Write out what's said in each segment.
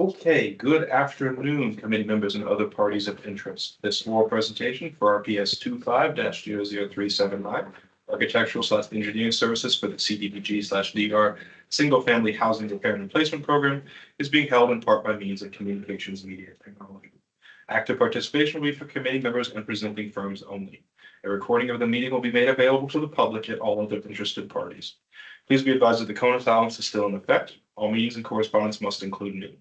Okay, good afternoon, committee members and other parties of interest. This oral presentation for RPS 25-00379, Architectural/Engineering Services for the CDBG/DR Single Family Housing Repair and Replacement Program is being held in part by means of communications media technology. Active participation will be for committee members and presenting firms only. A recording of the meeting will be made available to the public and all other interested parties. Please be advised that the cone of silence is still in effect. All meetings and correspondence must include me.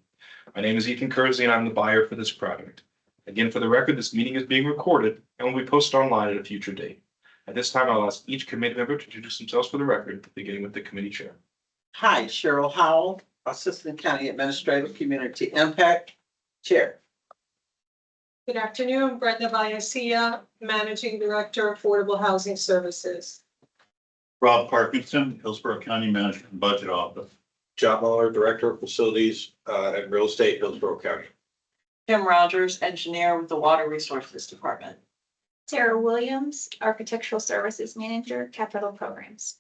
My name is Ethan Kersey and I'm the buyer for this project. Again, for the record, this meeting is being recorded and will be posted online at a future date. At this time, I'll ask each committee member to introduce themselves for the record, beginning with the committee chair. Hi, Cheryl Howell, Assistant County Administrator, Community Impact Chair. Good afternoon, Brenda Vallecilla, Managing Director, Affordable Housing Services. Rob Parkinson, Hillsborough County Management and Budget Office. John Muller, Director of Facilities and Real Estate, Hillsborough County. Kim Rogers, Engineer with the Water Resources Department. Sarah Williams, Architectural Services Manager, Capital Programs.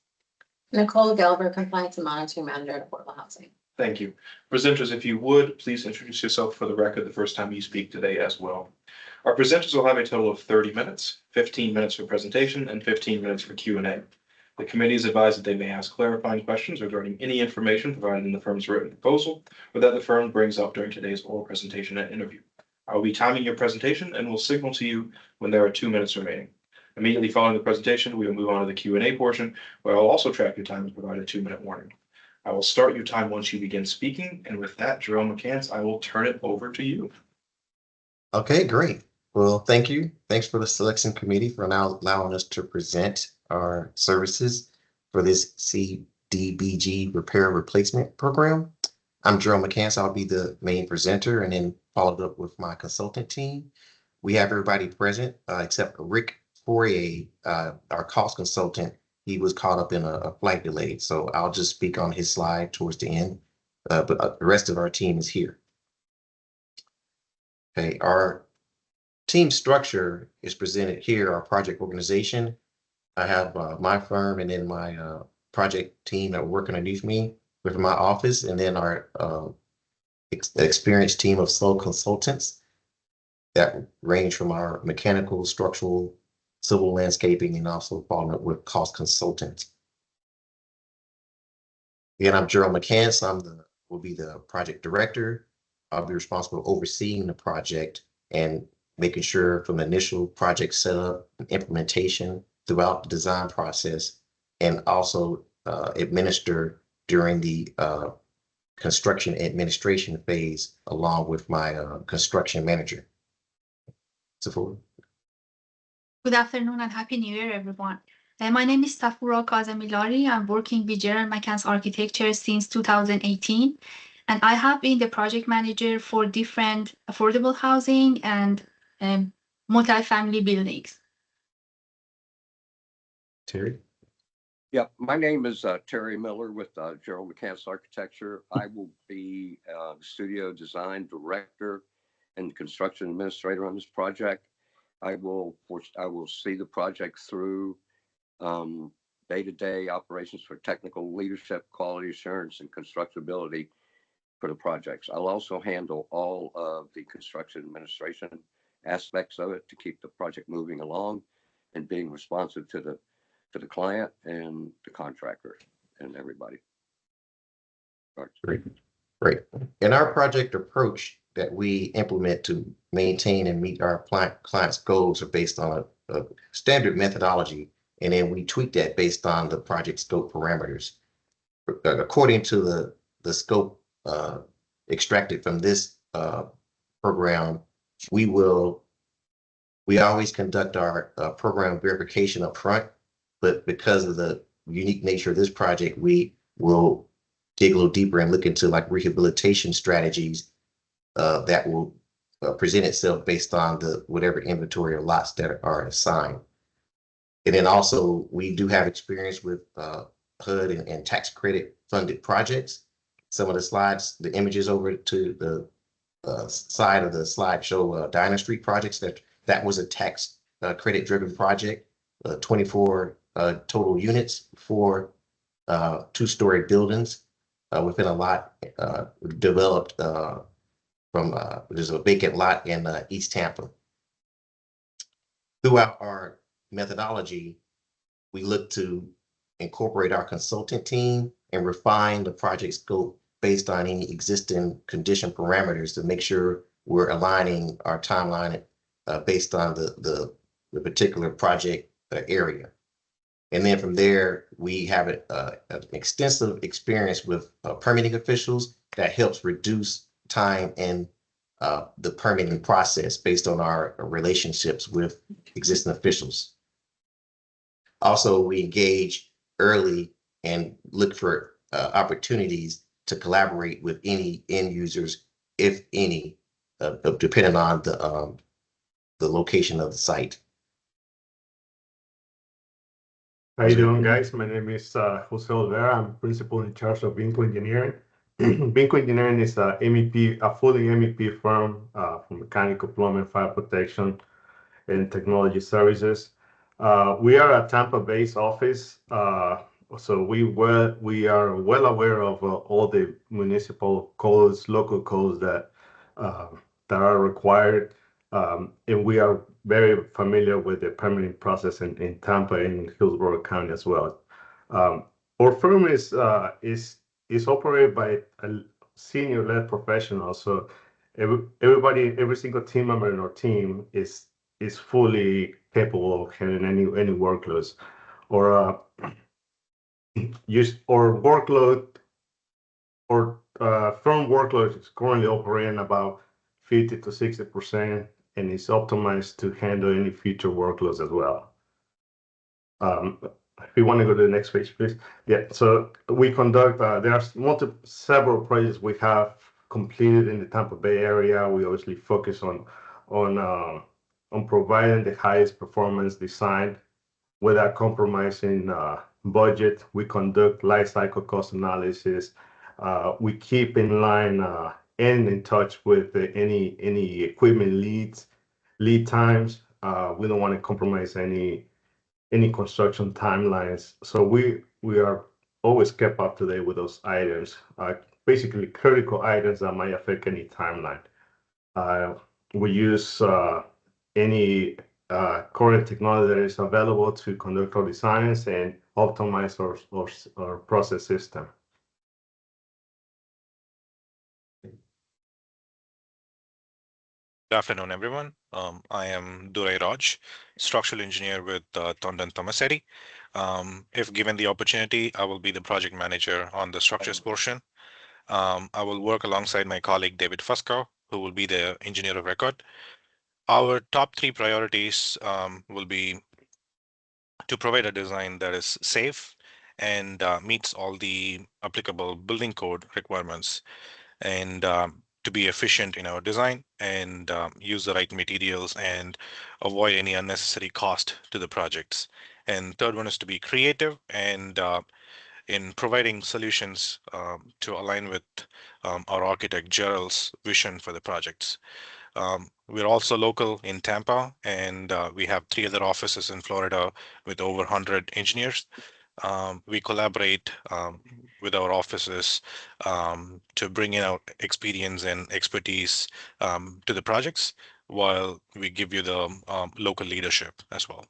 Nicole Gelber, Compliance and Monitoring Manager at Affordable Housing. Thank you. Presenters, if you would, please introduce yourself for the record the first time you speak today as well. Our presenters will have a total of 30 minutes, 15 minutes for presentation and 15 minutes for Q&A. The committee is advised that they may ask clarifying questions regarding any information provided in the firm's written proposal or that the firm brings up during today's oral presentation and interview. I will be timing your presentation and will signal to you when there are 2 minutes remaining. Immediately following the presentation, we will move on to the Q&A portion, where I'll also track your time and provide a 2-minute warning. I will start your time once you begin speaking, and with that, Jerel McCants, I will turn it over to you. Okay, great. Well, thank you. Thanks for the selection committee for now allowing us to present our services for this CDBG repair and replacement program. I'm Jerel McCants. I'll be the main presenter and then followed up with my consultant team. We have everybody present except Rick Fourier, our cost consultant. He was caught up in a flight delay, so I'll just speak on his slide towards the end, but the rest of our team is here. Okay, our team structure is presented here, our project organization. I have my firm and then my project team that work underneath me with my office, and then our experienced team of sole consultants that range from our mechanical, structural, civil landscaping, and also following up with cost consultants. Again, I'm Jerel McCants. Will be the project director. I'll be responsible for overseeing the project and making sure from the initial project setup and implementation throughout the design process, and also administer during the construction administration phase along with my construction manager. So Good afternoon and Happy New Year, everyone. My name is Safura Kazemilari. I'm working with Jerel McCants Architecture since 2018, and I have been the project manager for different affordable housing and multi-family buildings. Terry? Yeah, my name is Terry Miller with Jerel McCants Architecture. I will be the studio design director and construction administrator on this project. I will see the project through day-to-day operations for technical leadership, quality assurance, and constructability for the projects. I'll also handle all of the construction administration aspects of it to keep the project moving along and being responsive to the client and the contractor and everybody. Great. In our project approach that we implement to maintain and meet our clients' goals are based on a standard methodology, and then we tweak that based on the project scope parameters. According to the scope extracted from this program, we always conduct our program verification up front, but because of the unique nature of this project, we will dig a little deeper and look into like rehabilitation strategies that will present itself based on whatever inventory or lots that are assigned. And then also we do have experience with HUD and tax credit funded projects. Some of the slides, the images over to the side of the slide show Diner Street projects. That was a tax credit driven project, 24 total units, 4 2-story buildings within a lot developed from, there's a vacant lot in East Tampa. Throughout our methodology, we look to incorporate our consultant team and refine the project scope based on any existing condition parameters to make sure we're aligning our timeline based on the particular project area. And then from there, we have an extensive experience with permitting officials that helps reduce time in the permitting process based on our relationships with existing officials. Also, we engage early and look for opportunities to collaborate with any end users, if any, depending on the location of the site. How you doing, guys? My name is Jose Olvera. I'm principal in charge of Inc.RPS-25-00379. Inc.RPS-25-00379 is a fully MEP firm for mechanical, plumbing, fire protection, and technology services. We are a Tampa-based office, so we are well aware of all the municipal codes, local codes that are required, and we are very familiar with the permitting process in Tampa and in Hillsborough County as well. Our firm is operated by a senior-led professional, so every single team member in our team is fully capable of handling any workloads, or firm workload is currently operating about 50 to 60%, and is optimized to handle any future workloads as well. If you want to go to the next page, please. Yeah, so we conduct, there are several projects we have completed in the Tampa Bay area. We obviously focus on providing the highest performance design without compromising budget. We conduct life cycle cost analysis. We keep in line and in touch with any equipment lead times. We don't want to compromise any construction timelines. So we are always kept up to date with those items, basically critical items that might affect any timeline. We use any current technology that is available to conduct our designs and optimize our process system. Good afternoon, everyone. I am Durai Raj, structural engineer with Tondan Tomasetti. If given the opportunity, I will be the project manager on the structures portion. I will work alongside my colleague David Fusco, who will be the engineer of record. Our top three priorities will be to provide a design that is safe and meets all the applicable building code requirements, and to be efficient in our design and use the right materials and avoid any unnecessary cost to the projects. And third one is to be creative and in providing solutions to align with our architect Jerel's vision for the projects. We're also local in Tampa, and we have 3 other offices in Florida with over 100 engineers. We collaborate with our offices to bring in our experience and expertise to the projects, while we give you the local leadership as well.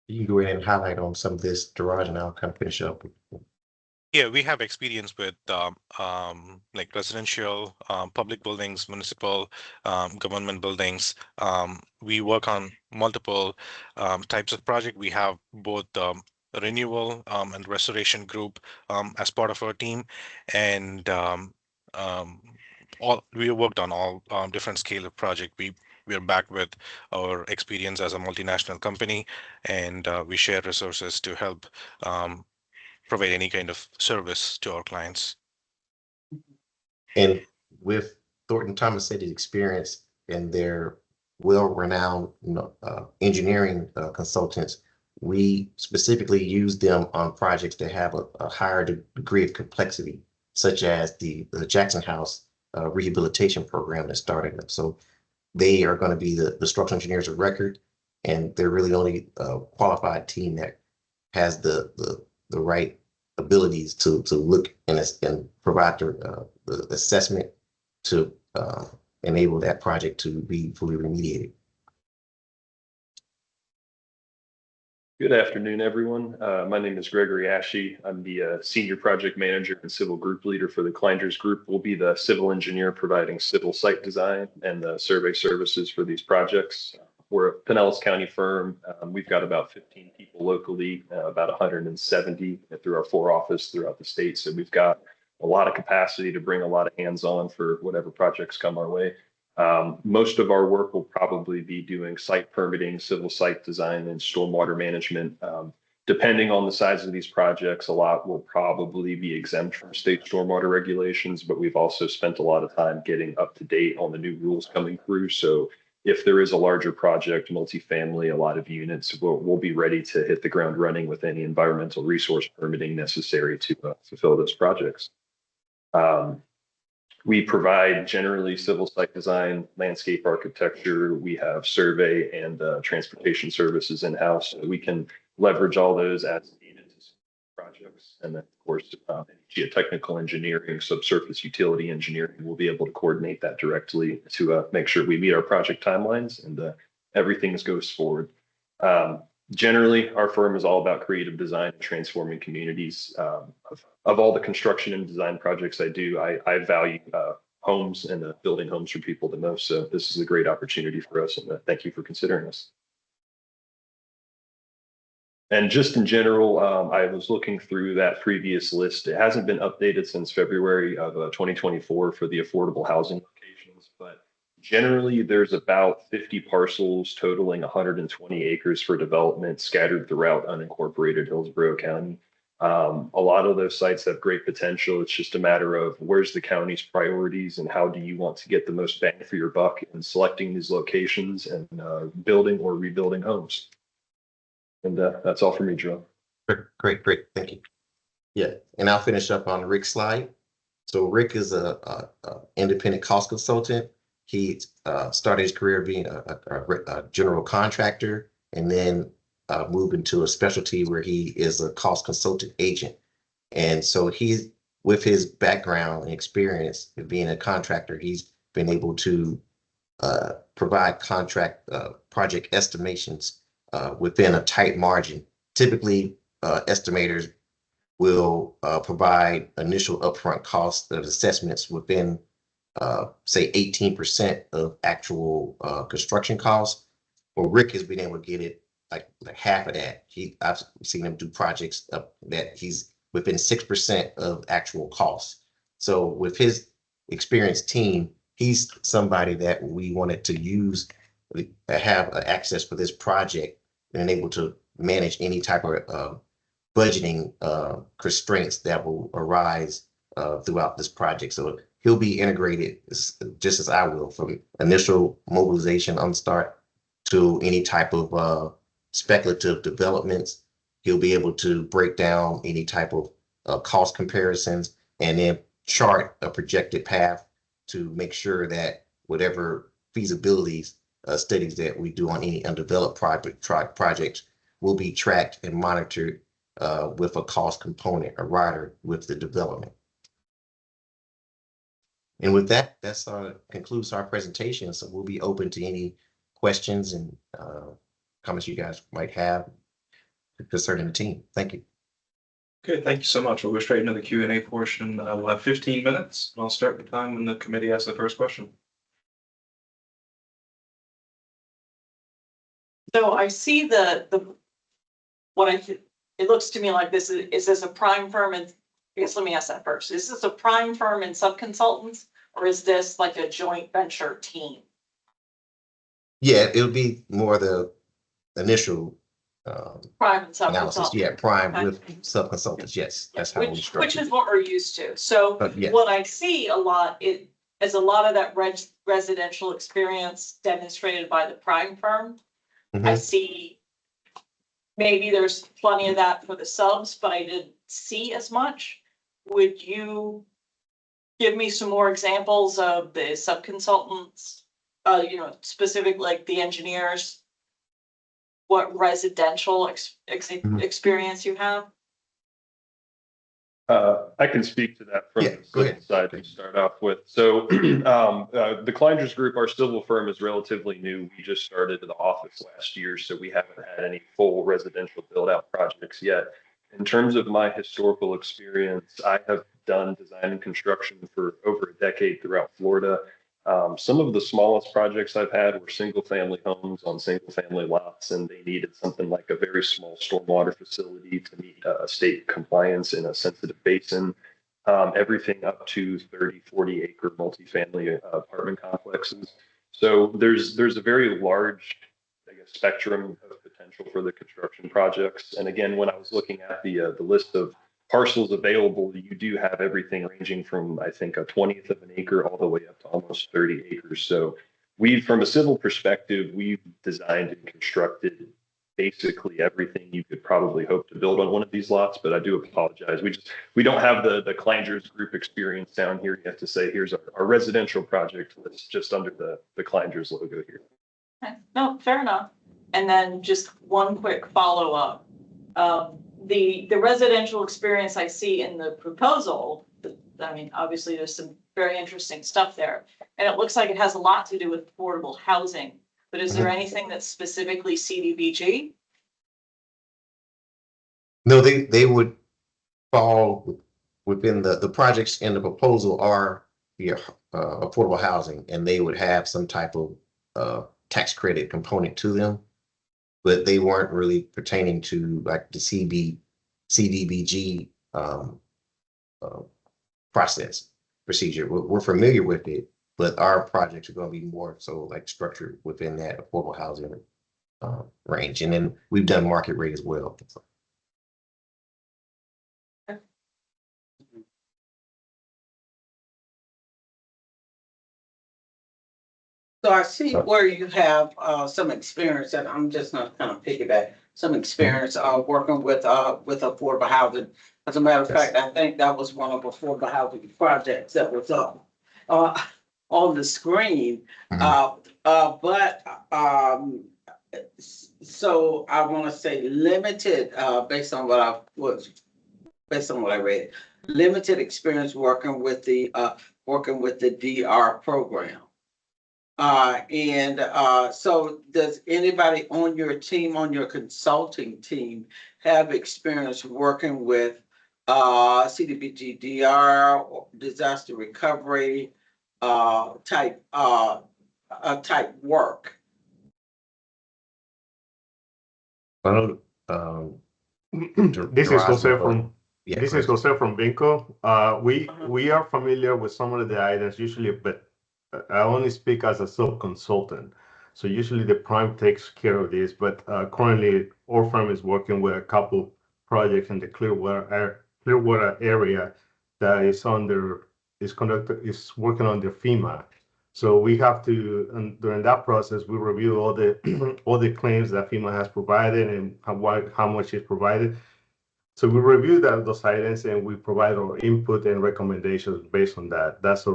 You can go ahead and highlight on some of this, Daraj, and I'll kind of finish up. Yeah, we have experience with like residential, public buildings, municipal, government buildings. We work on multiple types of project. We have both renewal and restoration group as part of our team, and we worked on all different scale of project. We are back with our experience as a multinational company, and we share resources to help provide any kind of service to our clients. And with Thornton Tomassetti's experience and their well-renowned engineering consultants, we specifically use them on projects that have a higher degree of complexity, such as the Jackson House rehabilitation program that started up. So they are going to be the structural engineers of record, and they're really the only qualified team that has the right abilities to look and provide the assessment to enable that project to be fully remediated. Good afternoon, everyone. My name is Gregory Ashe. I'm the Senior Project Manager and Civil Group Leader for the Kleinders Group. We'll be the civil engineer providing civil site design and the survey services for these projects. We're a Pinellas County firm. We've got about 15 people locally, about 170 through our 4 offices throughout the state. So we've got a lot of capacity to bring a lot of hands-on for whatever projects come our way. Most of our work will probably be doing site permitting, civil site design, and stormwater management. Depending on the size of these projects, a lot will probably be exempt from state stormwater regulations, but we've also spent a lot of time getting up to date on the new rules coming through. So if there is a larger project, multifamily, a lot of units, we'll be ready to hit the ground running with any environmental resource permitting necessary to fulfill those projects. We provide generally civil site design, landscape architecture. We have survey and transportation services in-house. So we can leverage all those as needed to projects. And then, of course, geotechnical engineering, subsurface utility engineering, we'll be able to coordinate that directly to make sure we meet our project timelines and everything goes forward. Generally, our firm is all about creative design and transforming communities. Of all the construction and design projects I do, I value homes and building homes for people the most. So this is a great opportunity for us, and thank you for considering us. And just in general, I was looking through that previous list. It hasn't been updated since February of 2024 for the affordable housing locations, but generally there's about 50 parcels totaling 120 acres for development scattered throughout unincorporated Hillsborough County. A lot of those sites have great potential. It's just a matter of where's the county's priorities and how do you want to get the most bang for your buck in selecting these locations and building or rebuilding homes. And that's all for me, Jerel. Great. Thank you. Yeah, and I'll finish up on Rick's slide. So Rick is a independent cost consultant. He started his career being a general contractor and then moved into a specialty where he is a cost consultant agent. And so he's, with his background and experience of being a contractor, he's been able to provide project estimations within a tight margin. Typically, estimators will provide initial upfront cost of assessments within say 18% of actual construction costs. Well, Rick has been able to get it like half of that. I've seen him do projects that he's within 6% of actual costs. So with his experienced team, he's somebody that we wanted to use, have access for this project and able to manage any type of budgeting constraints that will arise throughout this project. So he'll be integrated just as I will, from initial mobilization on start to any type of speculative developments. He'll be able to break down any type of cost comparisons and then chart a projected path to make sure that whatever feasibilities studies that we do on any undeveloped projects will be tracked and monitored with a cost component, a rider with the development. And with that, that's concludes our presentation. So we'll be open to any questions and comments you guys might have concerning the team. Thank you. Okay, thank you so much. We'll go straight into the Q&A portion. We'll have 15 minutes. I'll start the time when the committee asks the first question. So I see it looks to me like this is this a prime firm? And I guess let me ask that first. Is this a prime firm and subconsultants, or is this like a joint venture team? Yeah, it'll be more the initial Prime and analysis. subconsultants. Yeah, prime Okay. with sub-consultants. Yes, that's how we structure. Which is what we're used to. So Yeah. what I see a lot is a lot of that residential experience demonstrated by the prime firm. I see maybe there's plenty of that for the subs, but I didn't see as much. Would you give me some more examples of the subconsultants, specific like the engineers, what residential experience you have? I can speak to that from Yeah, the go civil ahead. side to start off with. So the Kleinger's Group, our civil firm, is relatively new. We just started the office last year, so we haven't had any full residential build-out projects yet. In terms of my historical experience, I have done design and construction for over a decade throughout Florida. Some of the smallest projects I've had were single-family homes on single-family lots, and they needed something like a very small stormwater facility to meet state compliance in a sensitive basin. Everything up to 30, 40 acre multifamily apartment complexes. So there's a very large, I guess, spectrum of potential for the construction projects. And again, when I was looking at the list of parcels available, you do have everything ranging from, I think, a 20th of an acre all the way up to almost 30 acres. So from a civil perspective, we've designed and constructed basically everything you could probably hope to build on one of these lots, but I do apologize. We don't have the Kleinger's Group experience down here yet to say, here's our residential project that's just under the Kleinger's logo here. Okay. No, fair enough. And then just one quick follow-up. The residential experience I see in the proposal, I mean, obviously there's some very interesting stuff there. And it looks like it has a lot to do with affordable housing. But is there anything that's specifically CDBG? No, they would fall within the projects in the proposal are the affordable housing, and they would have some type of tax credit component to them, but they weren't really pertaining to like the CDBG procedure. We're familiar with it, but our projects are going to be more so like structured within that affordable housing range. And then we've done market rate as well. So I see where you have some experience, and I'm just gonna kind of piggyback, some experience working with affordable housing. As a matter of fact, I think that was one of the affordable housing projects that was up on the screen. So I want to say limited, based on what I read, limited experience working with the DR program. So does anybody on your team, on your consulting team, have experience working with CDBG-DR or disaster recovery type work? This is Jose from Vinco. We are familiar with some of the items usually, but I only speak as a sub-consultant. So usually the prime takes care of this, but currently our firm is working with a couple projects in the Clearwater area that is working under FEMA. So we have to, and during that process, we review all the claims that FEMA has provided and how much is provided. So we review those items and we provide our input and recommendations based on that. That's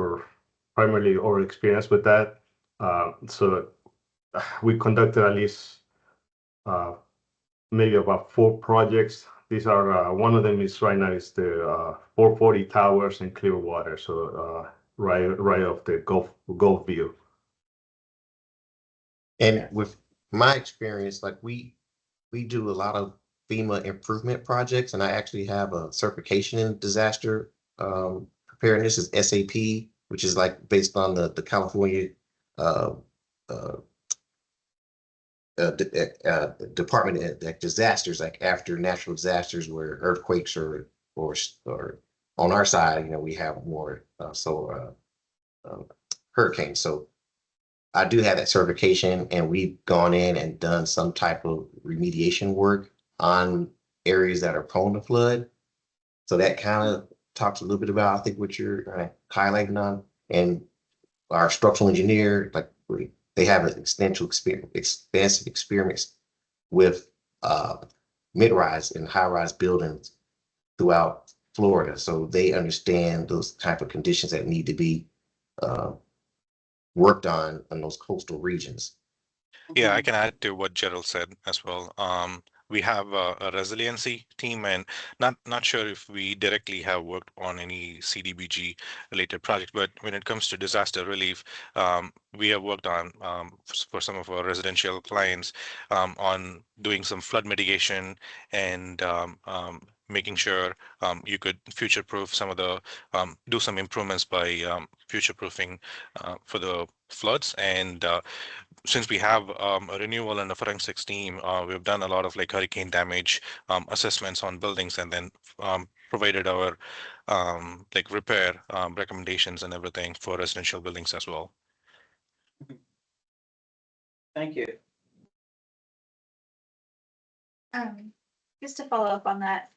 primarily our experience with that. So we conducted at least maybe about 4 projects. These are one of them is right now is the 440 towers in Clearwater. So right off the Gulf View. And with my experience, like we do a lot of FEMA improvement projects, and I actually have a certification in disaster preparedness is SAP, which is like based on the California Department of Disasters, like after natural disasters where earthquakes or on our side, we have more hurricanes. So I do have that certification, and we've gone in and done some type of remediation work on areas that are prone to flood. So that kind of talks a little bit about, I think, what you're highlighting on. And our structural engineer, like they have an extensive experience with mid-rise and high-rise buildings throughout Florida. So they understand those type of conditions that need to be worked on in those coastal regions. Yeah, I can add to what Jerel said as well. we have a resiliency team, and not sure if we directly have worked on any CDBG related project, but when it comes to disaster relief, we have worked on for some of our residential clients on doing some flood mitigation and making sure you could future-proof some of the do some improvements by future-proofing for the floods. And since we have a renewal and a forensics team, we've done a lot of like hurricane damage assessments on buildings, and then provided our like repair recommendations and everything for residential buildings as well. Thank you. Just to follow up on that,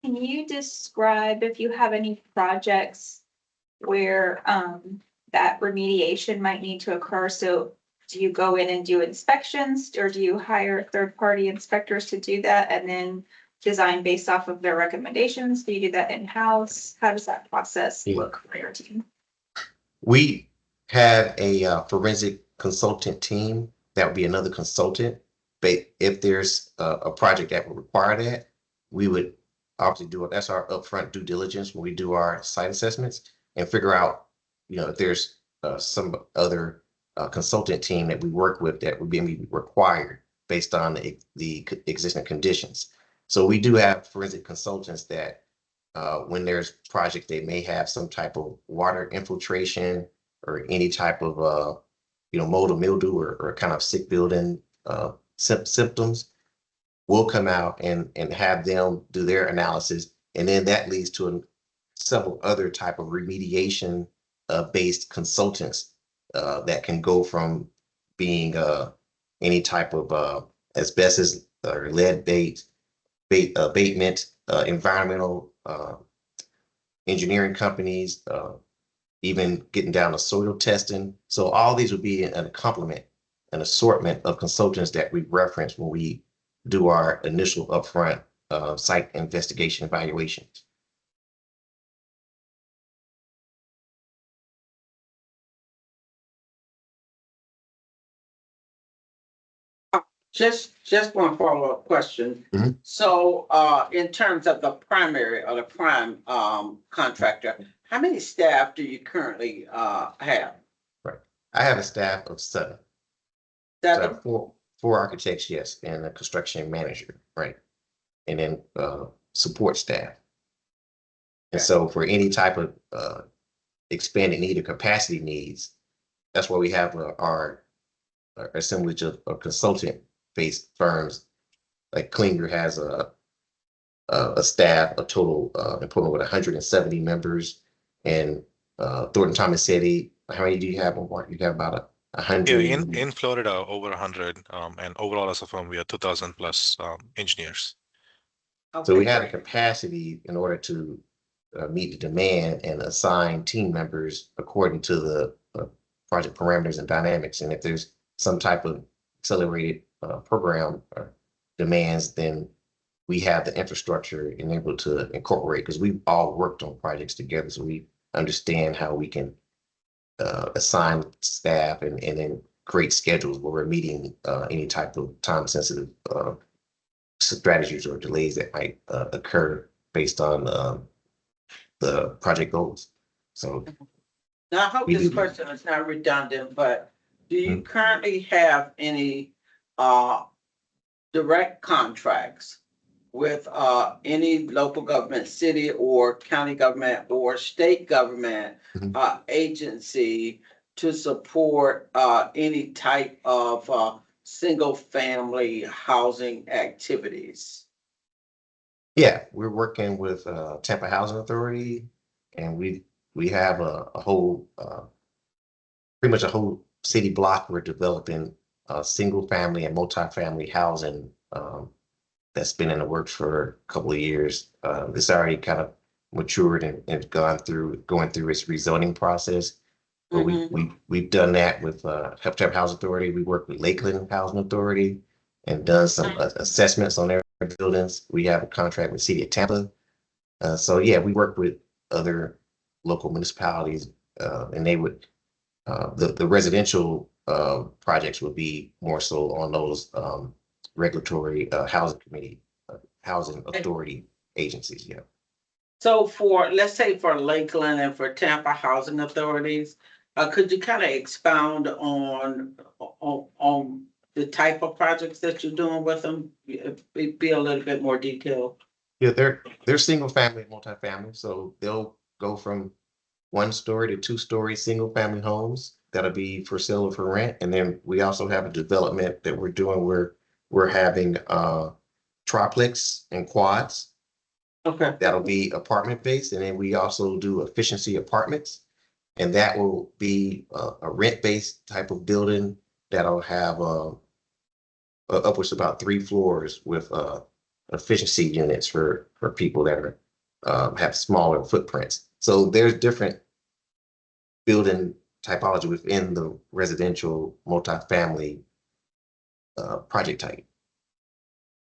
can you describe if you have any projects where that remediation might need to occur? So do you go in and do inspections, or do you hire third-party inspectors to do that and then design based off of their recommendations? Do you do that in-house? How does that process look for your team? We have a forensic consultant team. That would be another consultant. But if there's a project that would require that, we would obviously do it. That's our upfront due diligence when we do our site assessments and figure out, if there's some other consultant team that we work with that would be required based on the existing conditions. So we do have forensic consultants that when there's projects, they may have some type of water infiltration or any type of, mold or mildew or kind of sick building symptoms. We'll come out and have them do their analysis. And then that leads to several other type of remediation based consultants that can go from being any type of asbestos or lead abatement, environmental engineering companies, even getting down to soil testing. So all these would be a complement, an assortment of consultants that we reference when we do our initial upfront site investigation evaluations. Just one follow-up question. Mm-hmm. So, in terms of the primary or the prime contractor, how many staff do you currently have? Right. I have a staff of 7. So I have four architects, yes, and a construction manager, right? And then support staff. And so for any type of expanded need or capacity needs, that's why we have our assemblage of consultant-based firms. Like Klinger has a staff, a total employment with 170 members, and Thornton Tomasetti. How many do you have on board? You have about 100. Yeah, in Florida, over 100, and overall as a firm, we are 2,000 plus engineers. Okay, So we have the capacity in order to meet the demand and assign team members according to the project parameters and dynamics. And if there's some type of accelerated program or demands, then we have the infrastructure enabled to incorporate, because we've all worked on projects together. So we understand how we can assign staff and then create schedules where we're meeting any type of time sensitive strategies or delays that might occur based on the project goals. So now I hope this question is not redundant, but do you currently have any direct contracts with any local government, city or county government or state government agency to support any type of single family housing activities? yeah, we're working with Tampa Housing Authority, and we have a whole pretty much a whole city block. We're developing single family and multifamily housing that's been in the works for a couple of years. It's already kind of matured and going through its rezoning process. But we've done that with Tampa Housing Authority. We work with Lakeland Housing Authority and done some assessments on their buildings. We have a contract with City of Tampa. So yeah, we work with other local municipalities, and they would the residential projects would be more so on those regulatory housing committee, housing authority agencies. Yeah. So for, let's say for Lakeland and for Tampa Housing Authorities, could you kind of expound on the type of projects that you're doing with them? Be a little bit more detailed. Yeah, they're single family, multifamily, so they'll go from 1-story to 2-story single family homes that'll be for sale or for rent. And then we also have a development that we're doing where we're having triplex and quads. Okay. That'll be apartment based, and then we also do efficiency apartments, and that will be a rent based type of building that'll have upwards of about 3 floors with efficiency units for people that are have smaller footprints. So there's different building typology within the residential multifamily project type.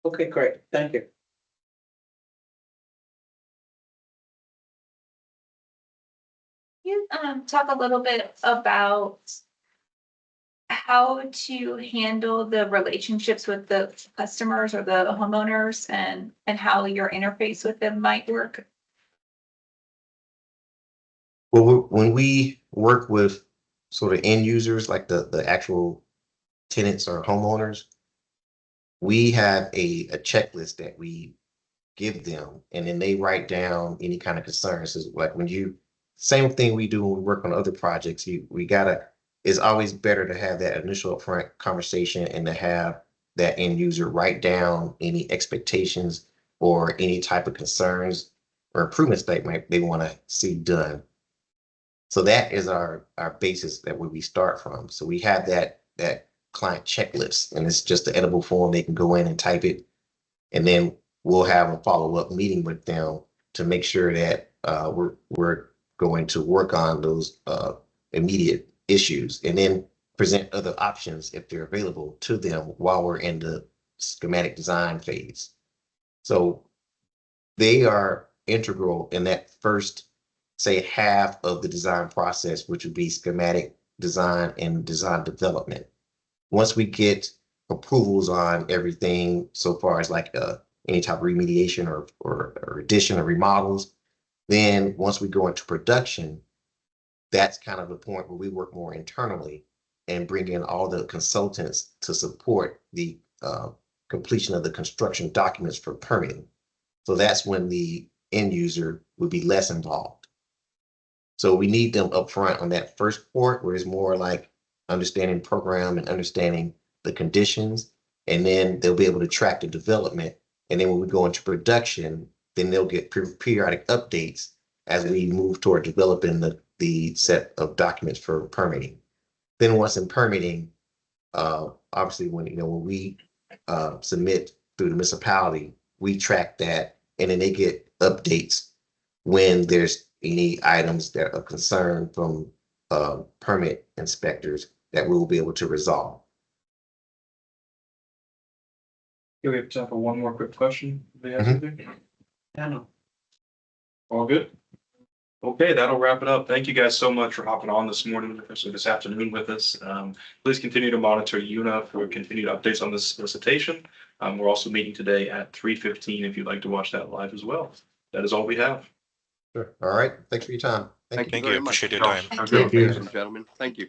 Okay, great. Thank you. You talk a little bit about how to handle the relationships with the customers or the homeowners and how your interface with them might work? Well, when we work with sort of end users, like the actual tenants or homeowners, we have a checklist that we give them, and then they write down any kind of concerns. So like when you, same thing we do when we work on other projects, it's always better to have that initial upfront conversation and to have that end user write down any expectations or any type of concerns or improvements they want to see done. So that is our basis that where we start from. So we have that client checklist, and it's just the editable form. They can go in and type it, and then we'll have a follow-up meeting with them to make sure that we're going to work on those immediate issues, and then present other options if they're available to them while we're in the schematic design phase. So they are integral in that first, say, half of the design process, which would be schematic design and design development. Once we get approvals on everything so far as like any type of remediation or addition or remodels, then once we go into production, that's kind of the point where we work more internally and bring in all the consultants to support the completion of the construction documents for permitting. So that's when the end user would be less involved. So we need them upfront on that first part, where it's more like understanding program and understanding the conditions, and then they'll be able to track the development. And then when we go into production, then they'll get periodic updates as we move toward developing the set of documents for permitting. Then once in permitting, obviously when we submit through the municipality, we track that, and then they get updates when there's any items that are concerned from permit inspectors that we will be able to resolve. Yeah, we have time for one more quick question. They have anything? I know. All good? Okay, that'll wrap it up. Thank you guys so much for hopping on this morning, especially this afternoon with us. Please continue to monitor UNA for continued updates on this solicitation. We're also meeting today at 3:15 if you'd like to watch that live as well. That is all we have. Sure. All right. Thanks for your time. Thank you Thank you. very much. Appreciate your time. Thank you. Ladies and gentlemen, thank you.